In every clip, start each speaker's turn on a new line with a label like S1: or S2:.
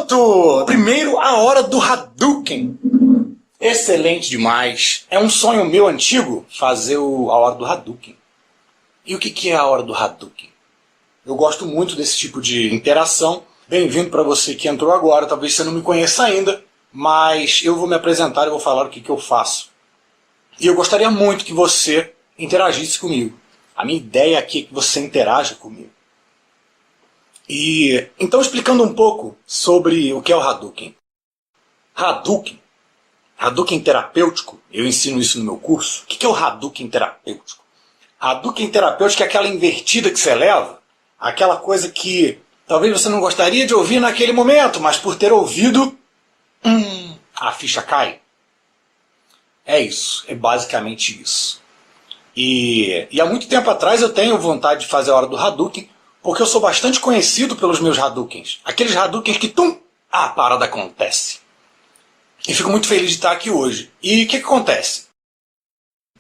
S1: Pronto! Primeiro, a hora do Hadouken. Excelente demais. É um sonho meu antigo fazer a hora do Hadouken. E o que é a hora do Hadouken? Eu gosto muito desse tipo de interação. Bem-vindo para você que entrou agora. Talvez você não me conheça ainda, mas eu vou me apresentar e vou falar o que eu faço. E eu gostaria muito que você interagisse comigo. A minha ideia aqui é que você interaja comigo. E então, explicando um pouco sobre o que é o Hadouken. Hadouken terapêutico, eu ensino isso no meu curso. O que é o Hadouken terapêutico? Hadouken terapêutico é aquela invertida que você leva, aquela coisa que talvez você não gostaria de ouvir naquele momento, mas por ter ouvido, a ficha cai. É isso, é basicamente isso. E há muito tempo atrás eu tenho vontade de fazer a hora do Hadouken, porque eu sou bastante conhecido pelos meus Hadoukens. Aqueles Hadoukens que, a parada acontece. E fico muito feliz de estar aqui hoje. E o que acontece?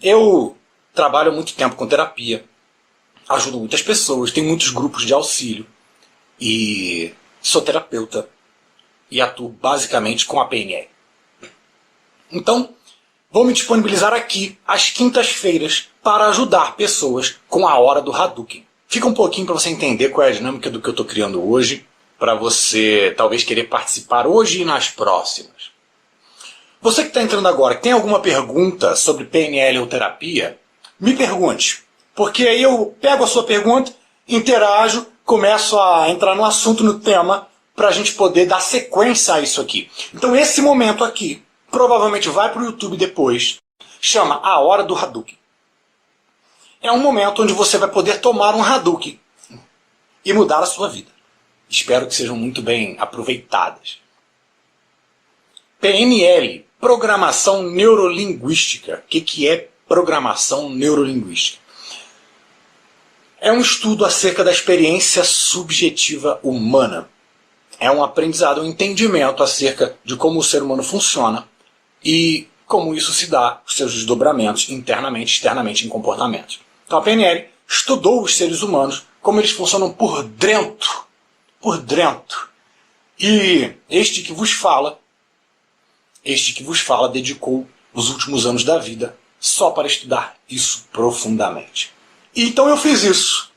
S1: Eu trabalho há muito tempo com terapia, ajudo muitas pessoas, tenho muitos grupos de auxílio. E sou terapeuta e atuo basicamente com a PNL. Então, vou me disponibilizar aqui às quintas-feiras para ajudar pessoas com a hora do Hadouken. Fica um pouquinho para você entender qual é a dinâmica do que eu estou criando hoje, para você talvez querer participar hoje e nas próximas. Você que está entrando agora, tem alguma pergunta sobre PNL ou terapia? Me pergunte, porque aí eu pego a sua pergunta, interajo, começo a entrar no assunto, no tema, para a gente poder dar sequência a isso aqui. Então esse momento aqui, provavelmente vai para o YouTube depois, chama A Hora do Hadouken. É um momento onde você vai poder tomar um Hadouken e mudar a sua vida. Espero que sejam muito bem aproveitadas. PNL, Programação Neurolinguística. O que é Programação Neurolinguística? É um estudo acerca da experiência subjetiva humana. É um aprendizado, um entendimento acerca de como o ser humano funciona e como isso se dá, os seus desdobramentos internamente e externamente em comportamentos. Então a PNL estudou os seres humanos, como eles funcionam por dentro. Por dentro. E este que vos fala dedicou os últimos anos da vida só para estudar isso profundamente. E então eu fiz isso.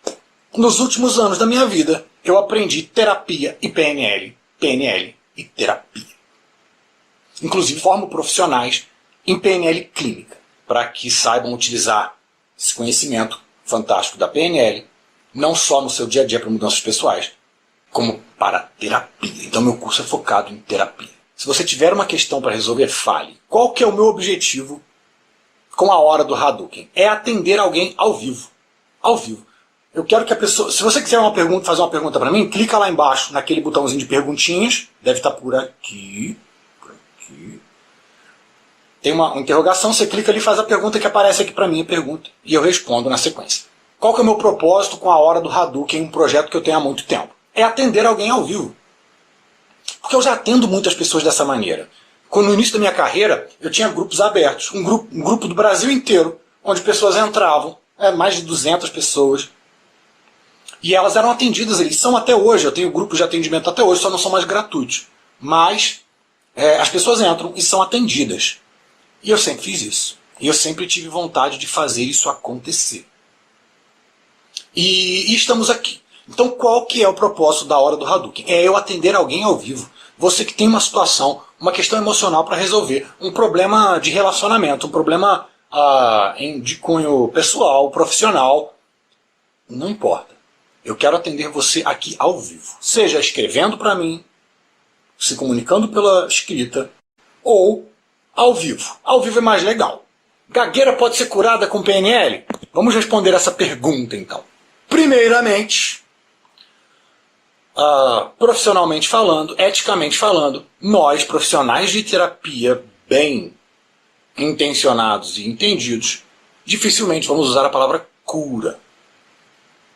S1: Nos últimos anos da minha vida, eu aprendi terapia e PNL, PNL e terapia. Inclusive formo profissionais em PNL clínica, para que saibam utilizar esse conhecimento fantástico da PNL, não só no seu dia a dia para mudanças pessoais, como para terapia. Então meu curso é focado em terapia. Se você tiver uma questão para resolver, fale. Qual que é o meu objetivo com a hora do Hadouken? É atender alguém ao vivo. Ao vivo. Eu quero que a pessoa... Se você quiser fazer uma pergunta para mim, clica lá embaixo naquele botãozinho de perguntinhas. Deve estar por aqui. Por aqui. Tem uma interrogação, você clica ali e faz a pergunta que aparece aqui para mim, a pergunta, e eu respondo na sequência. Qual que é o meu propósito com a hora do Hadouken, um projeto que eu tenho há muito tempo? É atender alguém ao vivo. Porque eu já atendo muitas pessoas dessa maneira. Quando no início da minha carreira, eu tinha grupos abertos, um grupo do Brasil inteiro, onde pessoas entravam, mais de 200 pessoas, e elas eram atendidas, eles são até hoje, eu tenho grupos de atendimento até hoje, só não são mais gratuitos. Mas as pessoas entram e são atendidas. E eu sempre fiz isso. E eu sempre tive vontade de fazer isso acontecer. E estamos aqui. Então qual que é o propósito da hora do Hadouken? É eu atender alguém ao vivo. Você que tem uma situação, uma questão emocional para resolver, um problema de relacionamento, um problema de cunho pessoal, profissional, não importa. Eu quero atender você aqui ao vivo. Seja escrevendo para mim, se comunicando pela escrita, ou ao vivo. Ao vivo é mais legal. Gagueira pode ser curada com PNL? Vamos responder essa pergunta então. Primeiramente, profissionalmente falando, eticamente falando, nós, profissionais de terapia bem intencionados e entendidos, dificilmente vamos usar a palavra cura.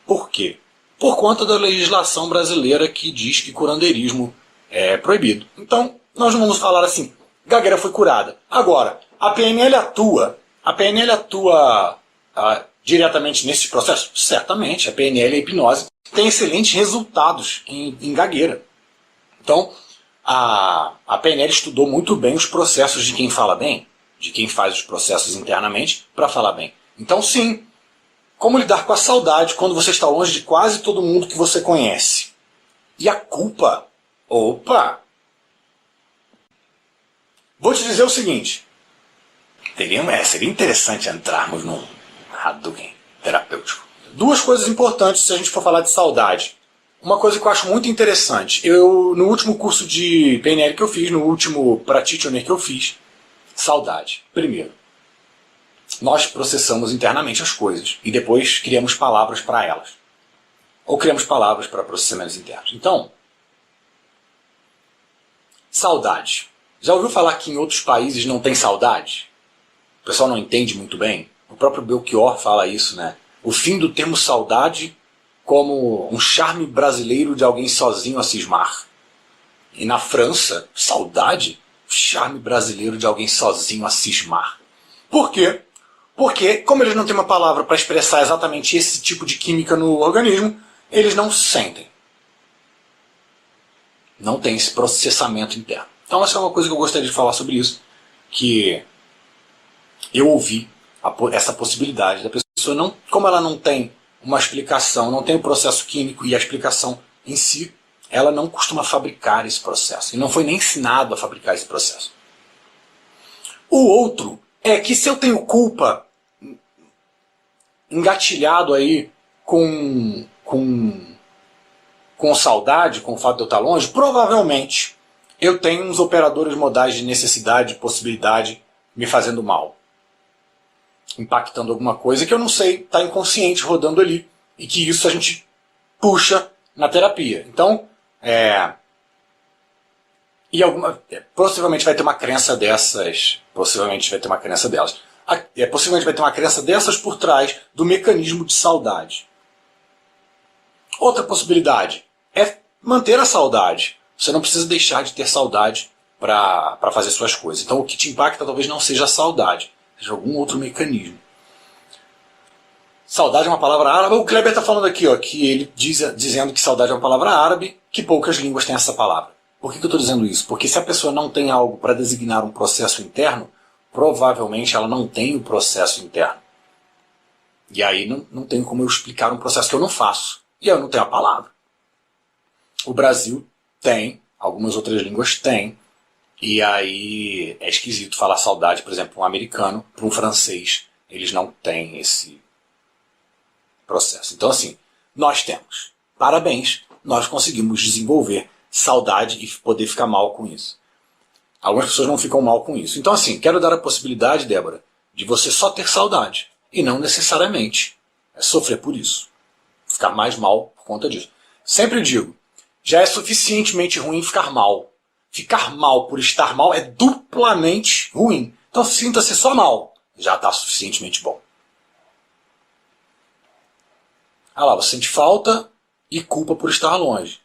S1: Por quê? Por conta da legislação brasileira que diz que curandeirismo é proibido. Então, nós não vamos falar assim, Gagueira foi curada. Agora, a PNL atua diretamente nesse processo? Certamente, a PNL e a hipnose têm excelentes resultados em gagueira. Então, A PNL estudou muito bem os processos de quem fala bem, de quem faz os processos internamente para falar bem. Então sim, como lidar com a saudade quando você está longe de quase todo mundo que você conhece? E a culpa? Opa! Vou te dizer o seguinte, seria interessante entrarmos num Hadouken terapêutico. Duas coisas importantes se a gente for falar de saudade. Uma coisa que eu acho muito interessante, no último curso de PNL que eu fiz, no último Practitioner que eu fiz, saudade. Primeiro, nós processamos internamente as coisas e depois criamos palavras para elas. Ou criamos palavras para processamentos internos. Então, saudade. Já ouviu falar que em outros países não tem saudade? O pessoal não entende muito bem. O próprio Belchior fala isso, né? O fim do termo saudade como um charme brasileiro de alguém sozinho a cismar. E na França, saudade, charme brasileiro de alguém sozinho a cismar. Por quê? Porque, como eles não têm uma palavra para expressar exatamente esse tipo de química no organismo, eles não sentem. Não tem esse processamento interno. Então essa é uma coisa que eu gostaria de falar sobre isso, que eu ouvi essa possibilidade da pessoa, não, como ela não tem uma explicação, não tem o processo químico e a explicação em si, ela não costuma fabricar esse processo. E não foi nem ensinado a fabricar esse processo. O outro é que se eu tenho culpa engatilhado aí com saudade, com o fato de eu estar longe, provavelmente eu tenho uns operadores modais de necessidade, possibilidade, me fazendo mal. Impactando alguma coisa que eu não sei, está inconsciente rodando ali, e que isso a gente puxa na terapia. Então, possivelmente vai ter uma crença dessas, possivelmente vai ter uma crença delas. Possivelmente vai ter uma crença dessas por trás do mecanismo de saudade. Outra possibilidade é manter a saudade. Você não precisa deixar de ter saudade para fazer suas coisas. Então o que te impacta talvez não seja a saudade, seja algum outro mecanismo. Saudade é uma palavra árabe. O Kleber está falando aqui, ó, que ele dizendo que saudade é uma palavra árabe, que poucas línguas têm essa palavra. Por que eu estou dizendo isso? Porque se a pessoa não tem algo para designar um processo interno, provavelmente ela não tem o processo interno. E aí não tem como eu explicar um processo que eu não faço. E eu não tenho a palavra. O Brasil tem, algumas outras línguas têm, e aí é esquisito falar saudade, por exemplo, um americano para um francês, eles não têm esse processo. Então assim, nós temos. Parabéns, nós conseguimos desenvolver saudade e poder ficar mal com isso. Algumas pessoas não ficam mal com isso. Então assim, quero dar a possibilidade, Débora, de você só ter saudade, e não necessariamente sofrer por isso. Ficar mais mal por conta disso. Sempre digo, já é suficientemente ruim ficar mal. Ficar mal por estar mal é duplamente ruim. Então sinta-se só mal. Já está suficientemente bom. Ah lá, você sente falta e culpa por estar longe.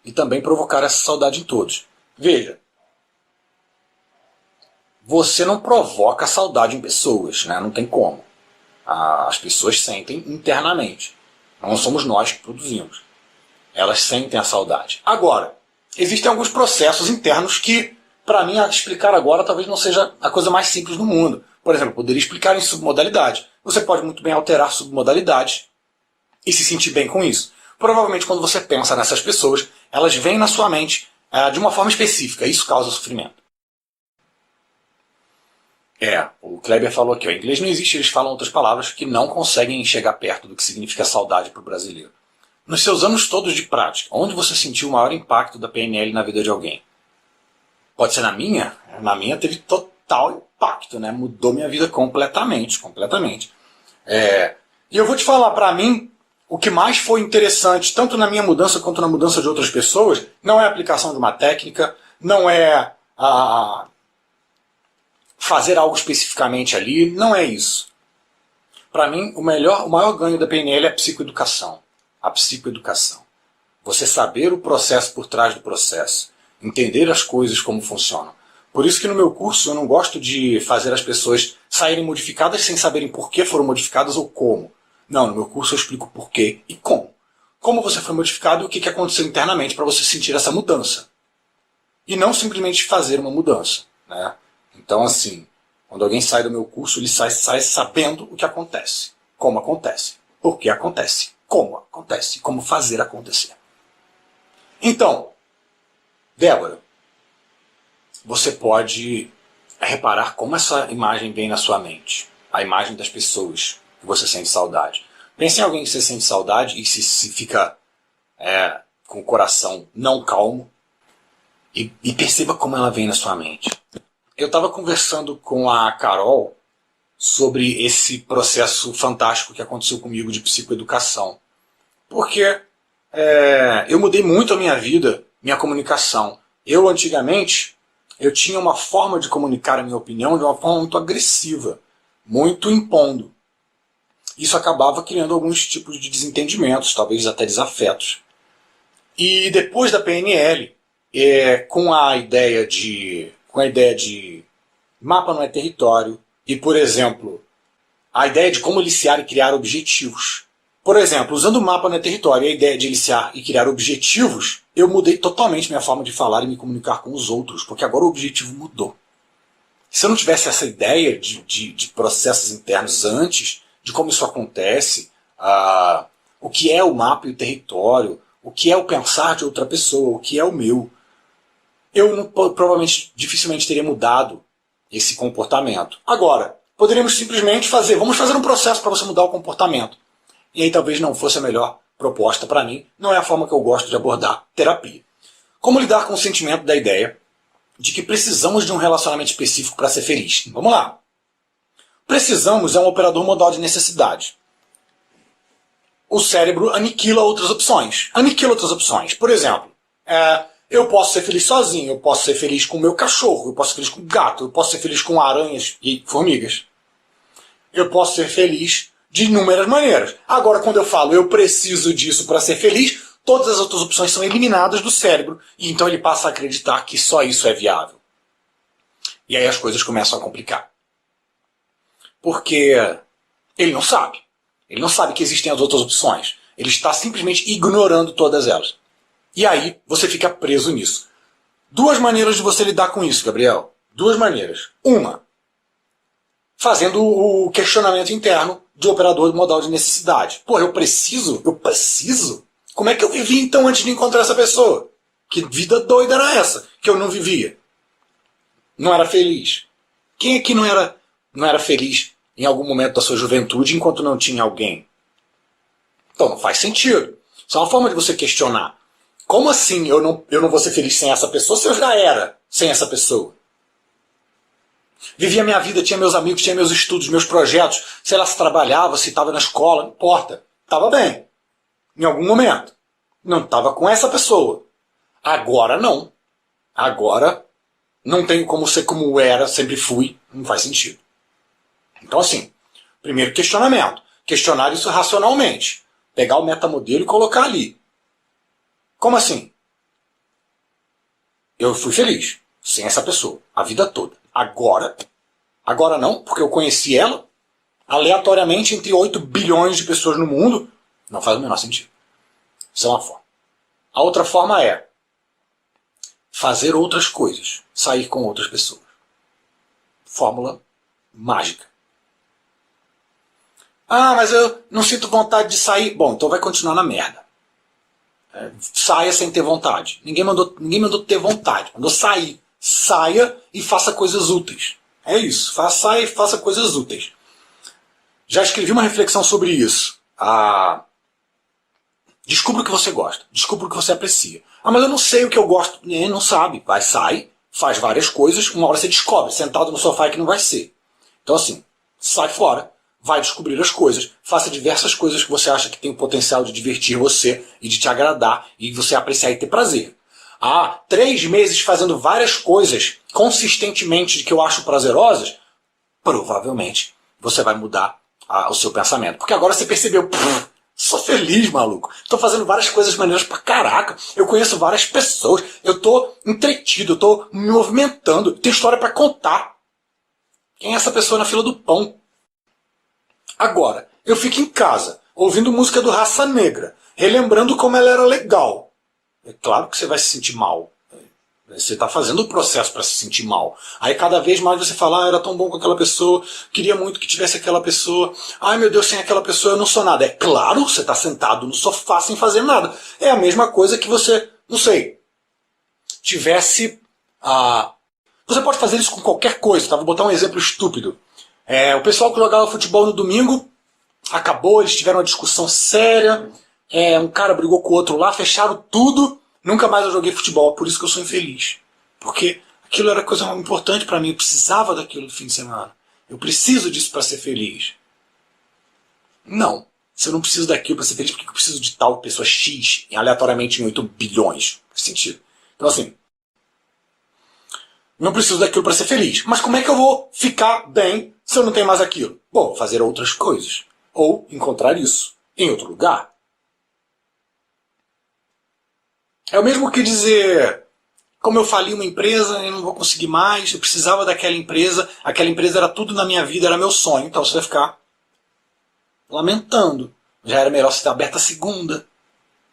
S1: E também provocar essa saudade em todos. Veja, você não provoca saudade em pessoas, né? Não tem como. As pessoas sentem internamente. Não somos nós que produzimos. Elas sentem a saudade. Agora, existem alguns processos internos que, para mim, explicar agora talvez não seja a coisa mais simples do mundo. Por exemplo, eu poderia explicar em submodalidade. Você pode muito bem alterar submodalidade e se sentir bem com isso. Provavelmente, quando você pensa nessas pessoas, elas vêm na sua mente de uma forma específica. Isso causa sofrimento. O Kleber falou aqui, em inglês não existe, eles falam outras palavras que não conseguem chegar perto do que significa saudade para o brasileiro. Nos seus anos todos de prática, onde você sentiu o maior impacto da PNL na vida de alguém? Pode ser na minha? Na minha teve total impacto, né? Mudou minha vida completamente. E eu vou te falar, para mim, o que mais foi interessante, tanto na minha mudança quanto na mudança de outras pessoas, não é a aplicação de uma técnica, não é fazer algo especificamente ali, não é isso. Para mim, o maior ganho da PNL é a psicoeducação. A psicoeducação. Você saber o processo por trás do processo. Entender as coisas como funcionam. Por isso que no meu curso eu não gosto de fazer as pessoas saírem modificadas sem saberem por que foram modificadas ou como. Não, no meu curso eu explico por quê e como. Como você foi modificado e o que aconteceu internamente para você sentir essa mudança. e não simplesmente fazer uma mudança, né? Então, assim, quando alguém sai do meu curso, ele sai sabendo o que acontece, como acontece, por que acontece, como fazer acontecer. Então, Débora, você pode reparar como essa imagem vem na sua mente, a imagem das pessoas que você sente saudade. Pense em alguém que você sente saudade e se fica com o coração não calmo e perceba como ela vem na sua mente. Eu estava conversando com a Carol sobre esse processo fantástico que aconteceu comigo de psicoeducação. Porque eu mudei muito a minha vida, minha comunicação. Eu, antigamente, eu tinha uma forma de comunicar a minha opinião de uma forma muito agressiva, muito impondo. Isso acabava criando alguns tipos de desentendimentos, talvez até desafetos. E depois da PNL, com a ideia de mapa não é território, e, por exemplo, a ideia de como eliciar e criar objetivos. Por exemplo, usando o mapa não é território e a ideia de eliciar e criar objetivos, eu mudei totalmente minha forma de falar e me comunicar com os outros, porque agora o objetivo mudou. Se eu não tivesse essa ideia de processos internos antes, de como isso acontece, o que é o mapa e o território, o que é o pensar de outra pessoa, o que é o meu, eu provavelmente, dificilmente teria mudado esse comportamento. Agora, poderíamos simplesmente vamos fazer um processo para você mudar o comportamento. E aí talvez não fosse a melhor proposta para mim, não é a forma que eu gosto de abordar terapia. Como lidar com o sentimento da ideia de que precisamos de um relacionamento específico para ser feliz? Vamos lá. Precisamos é um operador modal de necessidade. O cérebro aniquila outras opções. Por exemplo, eu posso ser feliz sozinho, eu posso ser feliz com o meu cachorro, eu posso ser feliz com o gato, eu posso ser feliz com aranhas e formigas. Eu posso ser feliz de inúmeras maneiras. Agora, quando eu falo eu preciso disso para ser feliz, todas as outras opções são eliminadas do cérebro e então ele passa a acreditar que só isso é viável. E aí as coisas começam a complicar. Porque ele não sabe. Ele não sabe que existem as outras opções. Ele está simplesmente ignorando todas elas. E aí você fica preso nisso. Duas maneiras de você lidar com isso, Gabriel. Duas maneiras. Uma, fazendo o questionamento interno de operador modal de necessidade. Pô, eu preciso? Como é que eu vivi então antes de encontrar essa pessoa? Que vida doida era essa que eu não vivia? Não era feliz. Quem aqui não era feliz em algum momento da sua juventude enquanto não tinha alguém? Então não faz sentido. Isso é uma forma de você questionar. Como assim eu não vou ser feliz sem essa pessoa se eu já era sem essa pessoa? Vivia minha vida, tinha meus amigos, tinha meus estudos, meus projetos. Se ela se trabalhava, se estava na escola, não importa. Estava bem. Em algum momento. Não estava com essa pessoa. Agora não. Agora não tenho como ser como eu era, sempre fui. Não faz sentido. Então assim, primeiro questionamento. Questionar isso racionalmente. Pegar o metamodelo e colocar ali. Como assim? Eu fui feliz sem essa pessoa a vida toda. Agora não, porque eu conheci ela aleatoriamente entre 8 bilhões de pessoas no mundo. Não faz o menor sentido. Isso é uma forma. A outra forma é fazer outras coisas, sair com outras pessoas. Fórmula mágica. Ah, mas eu não sinto vontade de sair. Bom, então vai continuar na merda. Saia sem ter vontade. Ninguém mandou ter vontade. Mandou sair. Saia e faça coisas úteis. É isso. Saia e faça coisas úteis. Já escrevi uma reflexão sobre isso. Descubra o que você gosta. Descubra o que você aprecia. Ah, mas eu não sei o que eu gosto. Não sabe. Vai, sai, faz várias coisas. Uma hora você descobre. Sentado no sofá que não vai ser. Então assim, sai fora. Vai descobrir as coisas, faça diversas coisas que você acha que tem o potencial de divertir você e de te agradar e você apreciar e ter prazer. 3 meses fazendo várias coisas consistentemente que eu acho prazerosas, provavelmente você vai mudar o seu pensamento. Porque agora você percebeu, sou feliz, maluco. Estou fazendo várias coisas maneiras pra caraca. Eu conheço várias pessoas, eu estou entretido, eu estou me movimentando, tenho história para contar. Quem é essa pessoa na fila do pão? Agora, eu fico em casa, ouvindo música do Raça Negra, relembrando como ela era legal. É claro que você vai se sentir mal. Você está fazendo o processo para se sentir mal. Aí cada vez mais você fala, ah, era tão bom com aquela pessoa, queria muito que tivesse aquela pessoa, ai meu Deus, sem aquela pessoa eu não sou nada. É claro, você está sentado no sofá sem fazer nada. É a mesma coisa que você, não sei, tivesse... Você pode fazer isso com qualquer coisa, tá? Vou botar um exemplo estúpido. O pessoal que jogava futebol no domingo, acabou, eles tiveram uma discussão séria, um cara brigou com o outro lá, fecharam tudo, nunca mais eu joguei futebol, por isso que eu sou infeliz. Porque aquilo era coisa importante para mim, eu precisava daquilo no fim de semana. Eu preciso disso para ser feliz. Não, se eu não preciso daquilo para ser feliz, por que eu preciso de tal pessoa X, aleatoriamente em 8 bilhões? Faz sentido. Então assim, não preciso daquilo para ser feliz. Mas como é que eu vou ficar bem se eu não tenho mais aquilo? Bom, vou fazer outras coisas. Ou encontrar isso em outro lugar. É o mesmo que dizer, como eu fali uma empresa, eu não vou conseguir mais, eu precisava daquela empresa, aquela empresa era tudo na minha vida, era meu sonho, então você vai ficar lamentando. Já era melhor você ter aberto a segunda.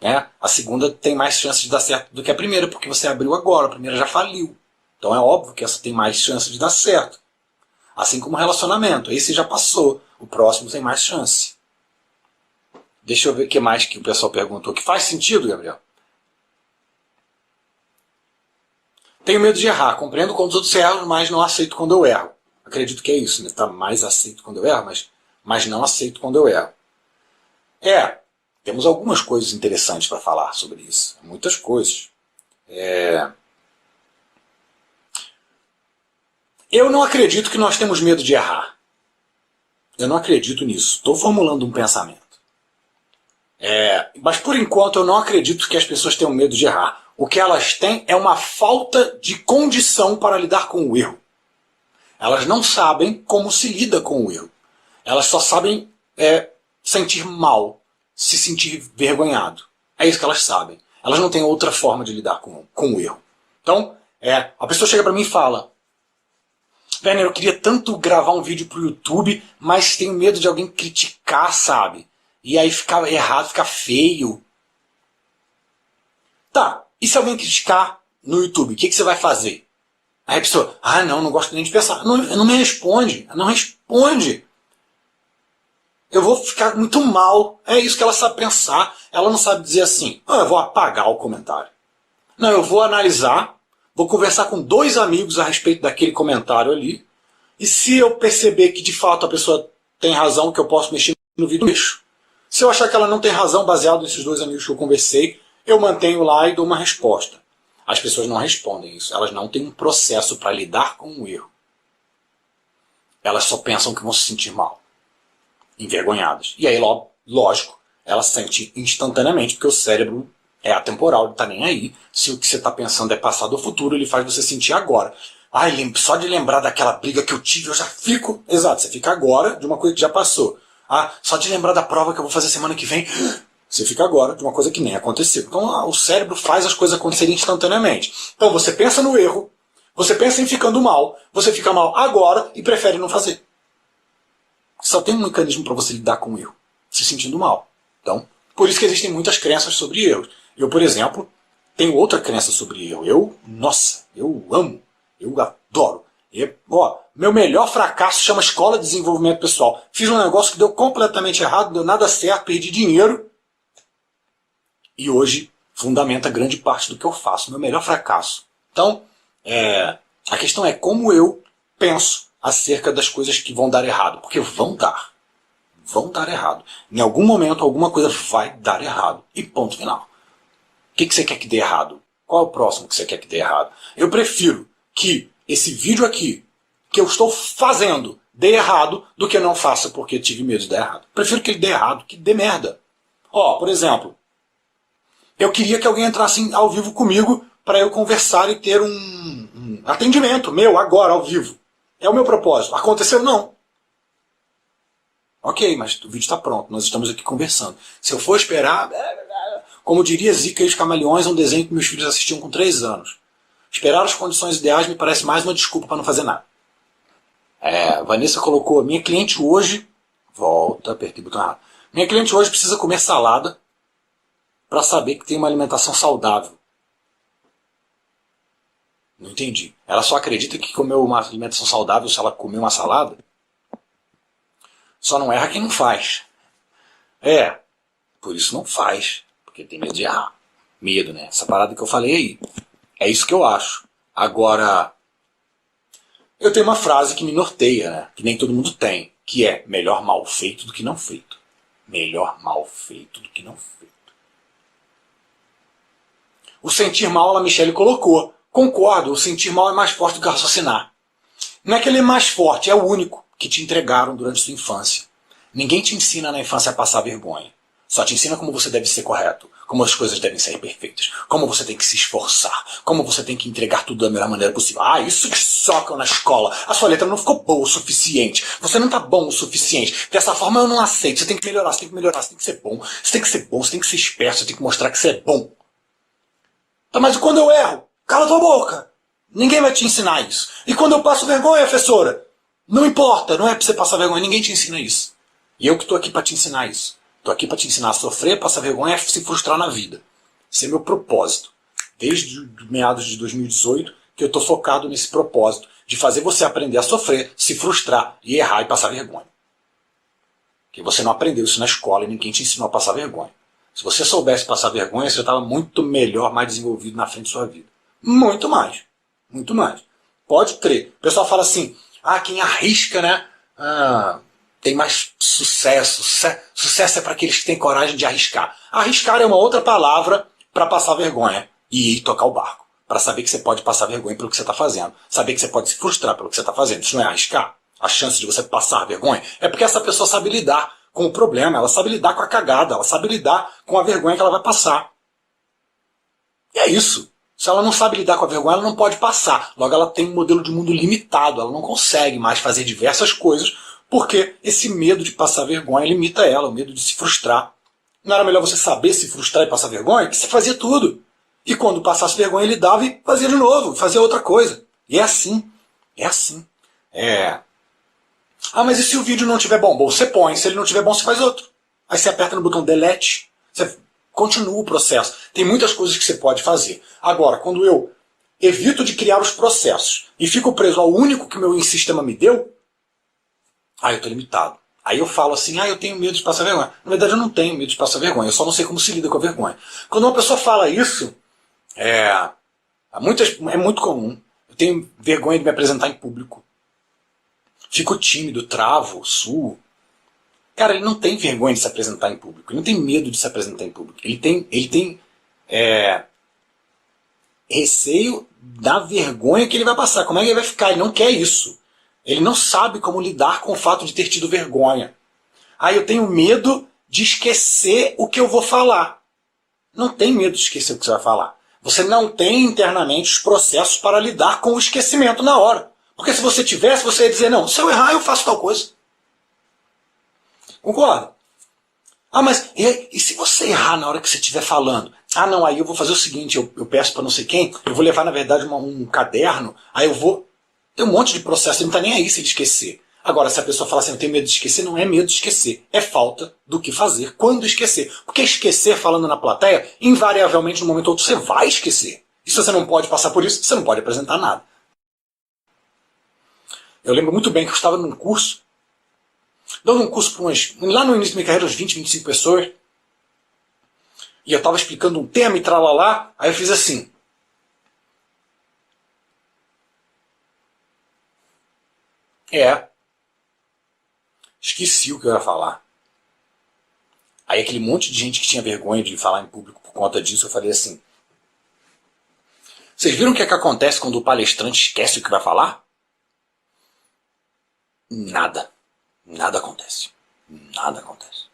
S1: Né? A segunda tem mais chance de dar certo do que a primeira, porque você abriu agora, a primeira já faliu. Então é óbvio que essa tem mais chance de dar certo. Assim como o relacionamento, esse já passou, o próximo tem mais chance. Deixa eu ver o que mais que o pessoal perguntou. Que faz sentido, Gabriel? Tenho medo de errar, compreendo quando os outros erram, mas não aceito quando eu erro. Acredito que é isso, né? Tá mais aceito quando eu erro, mas não aceito quando eu erro. Temos algumas coisas interessantes para falar sobre isso. Muitas coisas. Eu não acredito que nós temos medo de errar. Eu não acredito nisso. Estou formulando um pensamento. Mas por enquanto eu não acredito que as pessoas tenham medo de errar. O que elas têm é uma falta de condição para lidar com o erro. Elas não sabem como se lida com o erro. Elas só sabem sentir mal, se sentir vergonhado. É isso que elas sabem. Elas não têm outra forma de lidar com o erro. Então, a pessoa chega para mim e fala, Werner, eu queria tanto gravar um vídeo para o YouTube, mas tenho medo de alguém criticar, sabe? E aí ficar errado, ficar feio. Tá, e se alguém criticar no YouTube, o que você vai fazer? Aí a pessoa, não gosto nem de pensar. Não me responde, não responde. Eu vou ficar muito mal. É isso que ela sabe pensar. Ela não sabe dizer assim, eu vou apagar o comentário. Não, eu vou analisar, vou conversar com 2 amigos a respeito daquele comentário ali, e se eu perceber que de fato a pessoa tem razão, que eu posso mexer no vídeo, eu mexo. Se eu achar que ela não tem razão, baseado nesses 2 amigos que eu conversei, eu mantenho lá e dou uma resposta. As pessoas não respondem isso. Elas não têm um processo para lidar com o erro. Elas só pensam que vão se sentir mal. Envergonhadas. E aí, lógico, elas sentem instantaneamente, porque o cérebro é atemporal, ele está nem aí. Se o que você está pensando é passado ou futuro, ele faz você sentir agora. Só de lembrar daquela briga que eu tive, eu já fico... Exato, você fica agora de uma coisa que já passou. Só de lembrar da prova que eu vou fazer semana que vem... Você fica agora de uma coisa que nem aconteceu. Então o cérebro faz as coisas acontecerem instantaneamente. Então você pensa no erro, você pensa em ficando mal, você fica mal agora e prefere não fazer. Só tem um mecanismo para você lidar com o erro, se sentindo mal. Então, por isso que existem muitas crenças sobre erros. Eu, por exemplo, tenho outra crença sobre erro. Eu amo, eu adoro. Meu melhor fracasso chama Escola de Desenvolvimento Pessoal. Fiz um negócio que deu completamente errado, não deu nada certo, perdi dinheiro. E hoje fundamenta grande parte do que eu faço, meu melhor fracasso. Então, a questão é como eu penso acerca das coisas que vão dar errado. Porque vão dar errado. Em algum momento, alguma coisa vai dar errado. E ponto final. O que você quer que dê errado? Qual é o próximo que você quer que dê errado? Eu prefiro que esse vídeo aqui, que eu estou fazendo, dê errado, do que eu não faça porque tive medo de dar errado. Prefiro que ele dê errado, que dê merda. Por exemplo, eu queria que alguém entrasse ao vivo comigo para eu conversar e ter um atendimento meu agora, ao vivo. É o meu propósito. Aconteceu? Não. Ok, mas o vídeo está pronto, nós estamos aqui conversando. Se eu for esperar... Como diria Zica e os Camaleões, um desenho que meus filhos assistiam com 3 anos. Esperar as condições ideais me parece mais uma desculpa para não fazer nada. Vanessa colocou, minha cliente hoje... apertei o botão errado. Minha cliente hoje precisa comer salada para saber que tem uma alimentação saudável. Não entendi. Ela só acredita que comeu uma alimentação saudável se ela comer uma salada? Só não erra quem não faz. É, por isso não faz. Porque tem medo de errar. Medo, né? Essa parada que eu falei aí. É isso que eu acho. Agora, eu tenho uma frase que me norteia, né? Que nem todo mundo tem. Que é, melhor mal feito do que não feito. Melhor mal feito do que não feito. O sentir mal, a Michelle colocou. Concordo, o sentir mal é mais forte do que raciocinar. Não é que ele é mais forte, é o único que te entregaram durante sua infância. Ninguém te ensina na infância a passar vergonha. Só te ensina como você deve ser correto, como as coisas devem ser perfeitas, como você tem que se esforçar, como você tem que entregar tudo da melhor maneira possível. Ah, isso que socam na escola. A sua letra não ficou boa o suficiente. Você não está bom o suficiente. Dessa forma eu não aceito. Você tem que melhorar, você tem que melhorar, você tem que ser bom. Você tem que ser bom, você tem que ser esperto, você tem que mostrar que você é bom. Tá, mas quando eu erro? Cala tua boca. Ninguém vai te ensinar isso. E quando eu passo vergonha, professora? Não importa, não é pra você passar vergonha, ninguém te ensina isso. E eu que tô aqui pra te ensinar isso. Tô aqui pra te ensinar a sofrer, passar vergonha e se frustrar na vida. Esse é meu propósito. Desde meados de 2018 que eu tô focado nesse propósito de fazer você aprender a sofrer, se frustrar e errar e passar vergonha. Porque você não aprendeu isso na escola e ninguém te ensinou a passar vergonha. Se você soubesse passar vergonha, você estava muito melhor, mais desenvolvido na frente da sua vida. Muito mais. Muito mais. Pode crer. O pessoal fala assim, quem arrisca, né? Tem mais sucesso. Sucesso é para aqueles que têm coragem de arriscar. Arriscar é uma outra palavra para passar vergonha e ir tocar o barco. Para saber que você pode passar vergonha pelo que você está fazendo. Saber que você pode se frustrar pelo que você está fazendo. Isso não é arriscar. A chance de você passar vergonha é porque essa pessoa sabe lidar com o problema, ela sabe lidar com a cagada, ela sabe lidar com a vergonha que ela vai passar. E é isso. Se ela não sabe lidar com a vergonha, ela não pode passar. Logo, ela tem um modelo de mundo limitado, ela não consegue mais fazer diversas coisas, porque esse medo de passar vergonha limita ela, o medo de se frustrar. Não era melhor você saber se frustrar e passar vergonha? Que você fazia tudo. E quando passasse vergonha, ele dava e fazia de novo, fazia outra coisa. E é assim. É assim. Mas e se o vídeo não estiver bom? Bom, você põe. Se ele não estiver bom, você faz outro. Aí você aperta no botão delete. Você continua o processo. Tem muitas coisas que você pode fazer. Agora, quando eu evito de criar os processos e fico preso ao único que o meu sistema me deu, eu estou limitado. Aí eu falo assim, eu tenho medo de passar vergonha. Na verdade, eu não tenho medo de passar vergonha. Eu só não sei como se lida com a vergonha. Quando uma pessoa fala isso, é muito comum. Eu tenho vergonha de me apresentar em público. Fico tímido, travo, suo. Cara, ele não tem vergonha de se apresentar em público. Ele não tem medo de se apresentar em público. Ele tem receio da vergonha que ele vai passar. Como é que ele vai ficar? Ele não quer isso. Ele não sabe como lidar com o fato de ter tido vergonha. Eu tenho medo de esquecer o que eu vou falar. Não tem medo de esquecer o que você vai falar. Você não tem internamente os processos para lidar com o esquecimento na hora. Porque se você tivesse, você ia dizer, não, se eu errar, eu faço tal coisa. Concorda? Mas e se você errar na hora que você estiver falando? Não, aí eu vou fazer o seguinte, eu peço para não sei quem, eu vou levar, na verdade, um caderno, aí eu vou... Tem um monte de processo, ele não está nem aí se ele esquecer. Agora, se a pessoa fala assim, eu tenho medo de esquecer, não é medo de esquecer, é falta do que fazer quando esquecer. Porque esquecer, falando na plateia, invariavelmente, no momento ou outro, você vai esquecer. E se você não pode passar por isso, você não pode apresentar nada. Eu lembro muito bem que eu estava num curso, dando um curso para lá no início da minha carreira, uns 20, 25 pessoas, e eu estava explicando um tema e tralalá, aí eu fiz assim. Esqueci o que eu ia falar. Aí aquele monte de gente que tinha vergonha de falar em público por conta disso, eu falei assim, vocês viram o que é que acontece quando o palestrante esquece o que vai falar? Nada. Nada acontece. Nada acontece.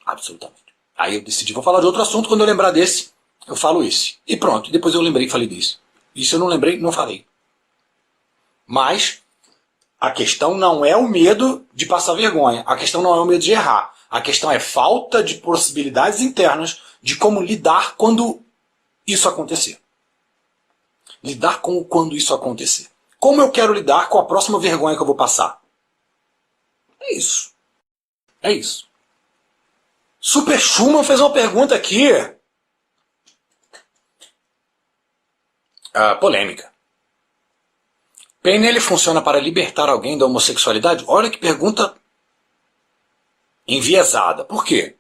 S1: Absolutamente. Aí eu decidi, vou falar de outro assunto, quando eu lembrar desse, eu falo esse. E pronto, depois eu lembrei que falei disso. E se eu não lembrei, não falei. Mas a questão não é o medo de passar vergonha. A questão não é o medo de errar. A questão é falta de possibilidades internas de como lidar quando isso acontecer. Lidar com quando isso acontecer. Como eu quero lidar com a próxima vergonha que eu vou passar? É isso. É isso. Super Schumann fez uma pergunta aqui. Polêmica. PNL funciona para libertar alguém da homossexualidade? Olha que pergunta enviesada. Por quê?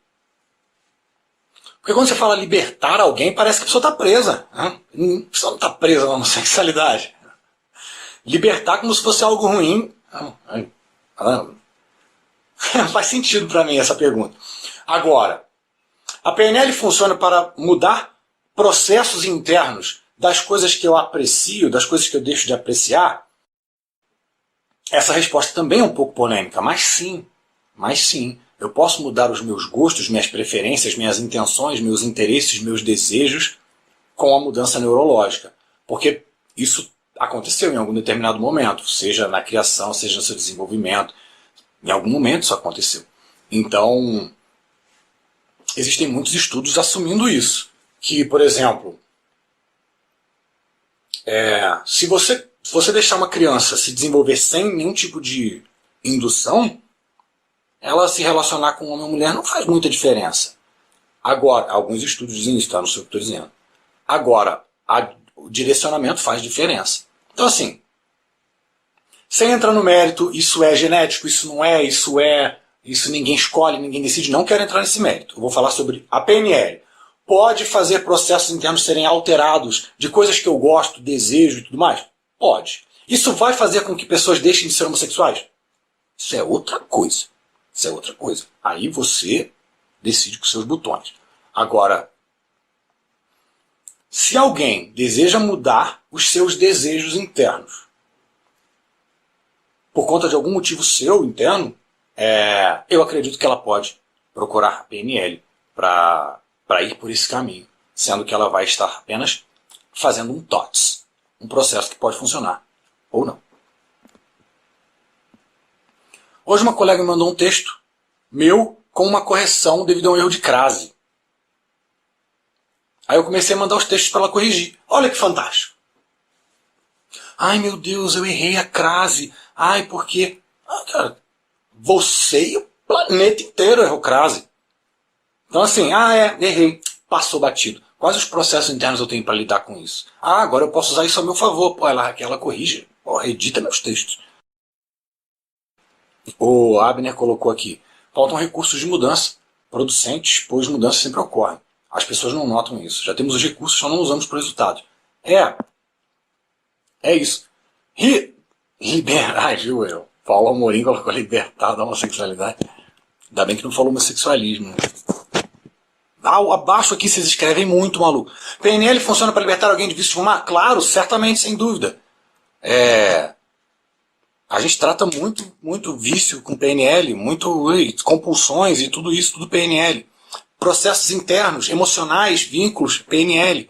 S1: Porque quando você fala libertar alguém, parece que a pessoa está presa. Né? A pessoa não está presa na homossexualidade. Libertar como se fosse algo ruim. Não faz sentido para mim essa pergunta. Agora, a PNL funciona para mudar processos internos das coisas que eu aprecio, das coisas que eu deixo de apreciar? Essa resposta também é um pouco polêmica, mas sim, eu posso mudar os meus gostos, minhas preferências, minhas intenções, meus interesses, meus desejos com a mudança neurológica. Porque isso aconteceu em algum determinado momento, seja na criação, seja no seu desenvolvimento. Em algum momento isso aconteceu. Então, existem muitos estudos assumindo isso. Que, por exemplo, se você deixar uma criança se desenvolver sem nenhum tipo de indução, ela se relacionar com homem ou mulher não faz muita diferença. Agora, alguns estudos dizem isso, tá? Não sei o que estou dizendo. Agora, o direcionamento faz diferença. Então, assim, sem entrar no mérito, isso é genético, isso não é, isso ninguém escolhe, ninguém decide, não quero entrar nesse mérito. Eu vou falar sobre a PNL. Pode fazer processos internos serem alterados de coisas que eu gosto, desejo e tudo mais? Pode. Isso vai fazer com que pessoas deixem de ser homossexuais? Isso é outra coisa. Isso é outra coisa. Aí você decide com seus botões. Agora, se alguém deseja mudar os seus desejos internos por conta de algum motivo seu interno, eu acredito que ela pode procurar a PNL para ir por esse caminho, sendo que ela vai estar apenas fazendo um TOTS, um processo que pode funcionar, ou não. Hoje uma colega me mandou um texto meu com uma correção devido a um erro de crase. Aí eu comecei a mandar os textos para ela corrigir. Olha que fantástico. Ai meu Deus, eu errei a crase. Ai, por quê? Cara, você e o planeta inteiro errou crase. Então assim, errei, passou batido. Quais os processos internos eu tenho para lidar com isso? Agora eu posso usar isso a meu favor. Pô, ela corrige, edita meus textos. O Abner colocou aqui, faltam recursos de mudança producentes, pois mudanças sempre ocorrem. As pessoas não notam isso. Já temos os recursos, só não usamos para o resultado. É isso. Liberar, viu, eu? Paulo Amorim colocou libertar da homossexualidade. Ainda bem que não falou homossexualismo. Né? Abaixo aqui vocês escrevem muito, maluco. PNL funciona para libertar alguém de vício de fumar? Claro, certamente, sem dúvida. A gente trata muito vício com PNL, muito compulsões e tudo isso, tudo PNL. Processos internos, emocionais, vínculos, PNL.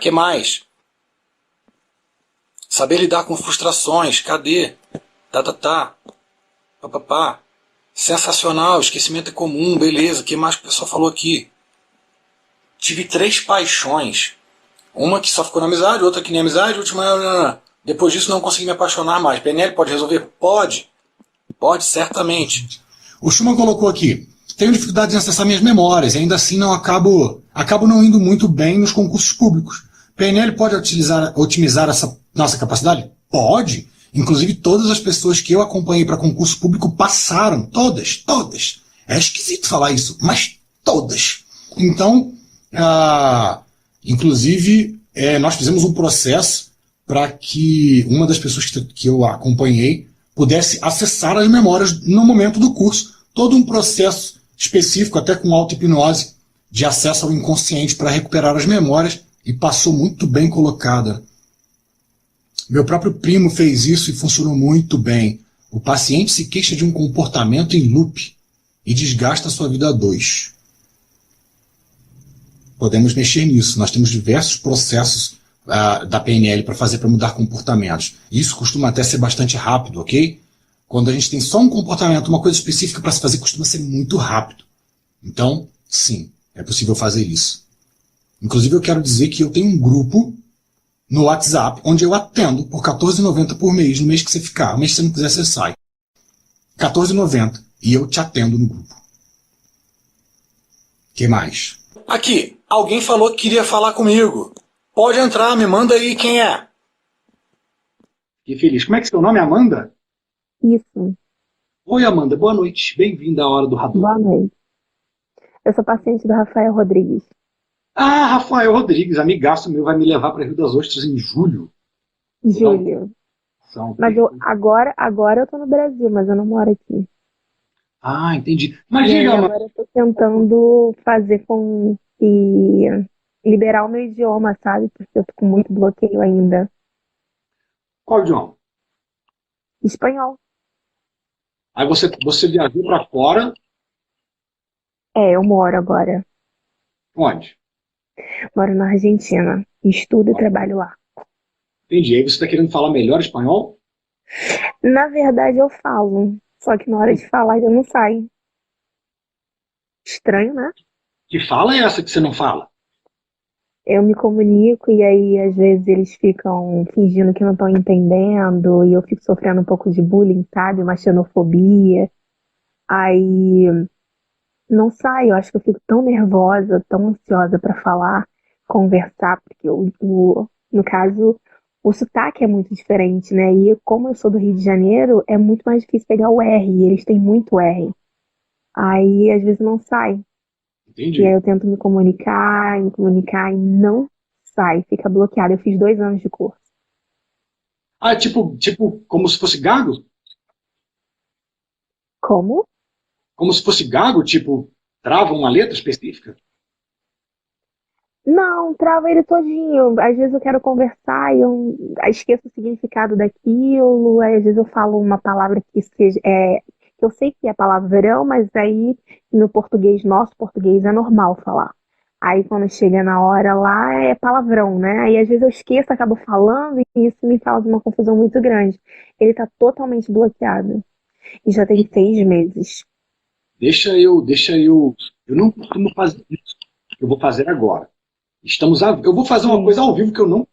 S1: Que mais? Saber lidar com frustrações, cadê? Papapá. Sensacional, esquecimento é comum, beleza, o que mais que o pessoal falou aqui? Tive 3 paixões. Uma que só ficou na amizade, outra que nem amizade, a última... Depois disso não consegui me apaixonar mais. PNL pode resolver? Pode. Pode, certamente. O Schumann colocou aqui, tenho dificuldade em acessar minhas memórias, e ainda assim não acabo não indo muito bem nos concursos públicos. PNL pode otimizar essa nossa capacidade? Pode. Inclusive todas as pessoas que eu acompanhei para concurso público passaram. Todas. É esquisito falar isso, mas todas. Então, inclusive, nós fizemos um processo para que uma das pessoas que eu acompanhei pudesse acessar as memórias no momento do curso. Todo um processo específico, até com auto-hipnose, de acesso ao inconsciente para recuperar as memórias, e passou muito bem colocada. Meu próprio primo fez isso e funcionou muito bem. O paciente se queixa de um comportamento em loop e desgasta a sua vida a 2. Podemos mexer nisso. Nós temos diversos processos da PNL para fazer para mudar comportamentos. Isso costuma até ser bastante rápido, ok? Quando a gente tem só um comportamento, uma coisa específica para se fazer, costuma ser muito rápido. Então, sim, é possível fazer isso. Inclusive, eu quero dizer que eu tenho um grupo no WhatsApp, onde eu atendo por R$14,90 por mês, no mês que você ficar. O mês que você não quiser, você sai. R$14,90. E eu te atendo no grupo. O que mais? Aqui, alguém falou que queria falar comigo. Pode entrar, me manda aí quem é. Fiquei feliz. Como é que é seu nome, Amanda?
S2: Isso,
S1: Oi, Amanda, boa noite. Bem-vinda à Hora do Hadouken.
S2: boa noite. Eu sou paciente do Rafael Rodrigues.
S1: Ah, Rafael Rodrigues, amigaço meu, vai me levar para Rio das Ostras em julho. Vou dar uma
S2: Júlio.
S1: atenção.
S2: Mas eu agora eu tô no Brasil, mas eu não moro aqui.
S1: Ah, entendi. Mas
S2: E
S1: diga,
S2: aí
S1: Amanda,
S2: agora eu tô tentando fazer com que liberar o meu idioma, sabe? Porque eu tô com muito bloqueio ainda.
S1: qual idioma?
S2: Espanhol.
S1: Aí você viajou para fora,
S2: É, eu moro agora.
S1: onde?
S2: Moro na Argentina. Estudo e trabalho lá.
S1: Entendi. Aí você está querendo falar melhor espanhol?
S2: Na verdade eu falo, só que na hora de falar já não sai. Estranho, né?
S1: Que fala é essa que você não fala?
S2: Eu me comunico e aí às vezes eles ficam fingindo que não estão entendendo e eu fico sofrendo um pouco de bullying, sabe? Uma xenofobia. Aí não sai, eu acho que eu fico tão nervosa, tão ansiosa para falar, conversar, porque no caso o sotaque é muito diferente, né? E como eu sou do Rio de Janeiro, é muito mais difícil pegar o R, e eles têm muito R. Aí às vezes não sai. E aí
S1: Entendi.
S2: eu tento me comunicar e não sai, fica bloqueado. Eu fiz 2 anos de curso.
S1: Ah, tipo, como se fosse gago?
S2: Como?
S1: Como se fosse gago, tipo, trava uma letra específica?
S2: Não, trava ele todinho. Às vezes eu quero conversar e eu esqueço o significado daquilo. Aí às vezes eu falo uma palavra que seja, que eu sei que é palavrão, mas aí no português, nosso português, é normal falar. Aí quando chega na hora lá é palavrão, né? Aí às vezes eu esqueço, acabo falando e isso me causa uma confusão muito grande. Ele tá totalmente bloqueado. E já tem 6 meses.
S1: Eu não costumo fazer isso. Eu vou fazer agora. Eu vou fazer uma
S2: Sim,
S1: coisa ao vivo que eu não,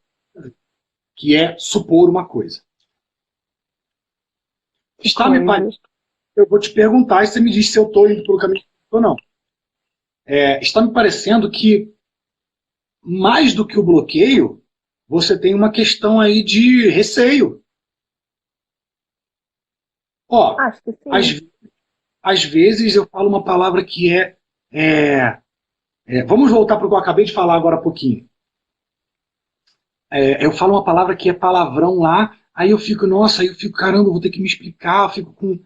S1: que é supor uma coisa. Está me
S2: suponho.
S1: parecendo, eu vou te perguntar e você me diz se eu estou indo pelo caminho ou não. Está me parecendo que mais do que o bloqueio, você tem uma questão aí de receio. Ó,
S2: Acho que
S1: às,
S2: sim.
S1: às vezes eu falo uma palavra que é, vamos voltar para o que eu acabei de falar agora há pouquinho. Eu falo uma palavra que é palavrão lá, aí eu fico, nossa, aí eu fico, caramba, eu vou ter que me explicar, eu fico com.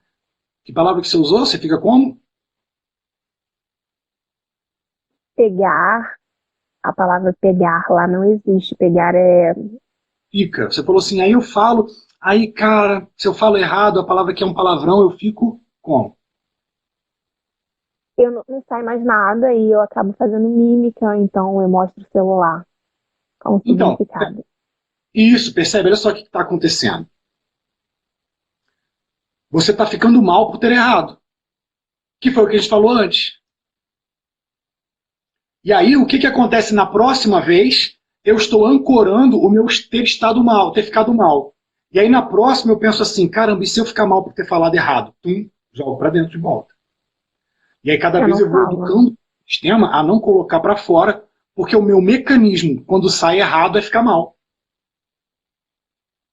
S1: Que palavra que você usou? Você fica como?
S2: Pegar, a palavra pegar lá não existe. Pegar é.
S1: Fica. Você falou assim, aí eu falo, aí, cara, se eu falo errado, a palavra que é um palavrão, eu fico como?
S2: Eu não sai mais nada e eu acabo fazendo mímica, então eu mostro o celular como
S1: Então,
S2: significado.
S1: isso, percebe? Olha só o que está acontecendo. Você está ficando mal por ter errado. Que foi o que a gente falou antes. E aí, o que acontece na próxima vez? Eu estou ancorando o meu ter estado mal, ter ficado mal. E aí, na próxima, eu penso assim: caramba, e se eu ficar mal por ter falado errado? Jogo para dentro de volta. E aí, cada
S2: Eu
S1: vez
S2: não
S1: eu vou
S2: falo.
S1: educando o sistema a não colocar para fora, porque o meu mecanismo, quando sai errado, é ficar mal.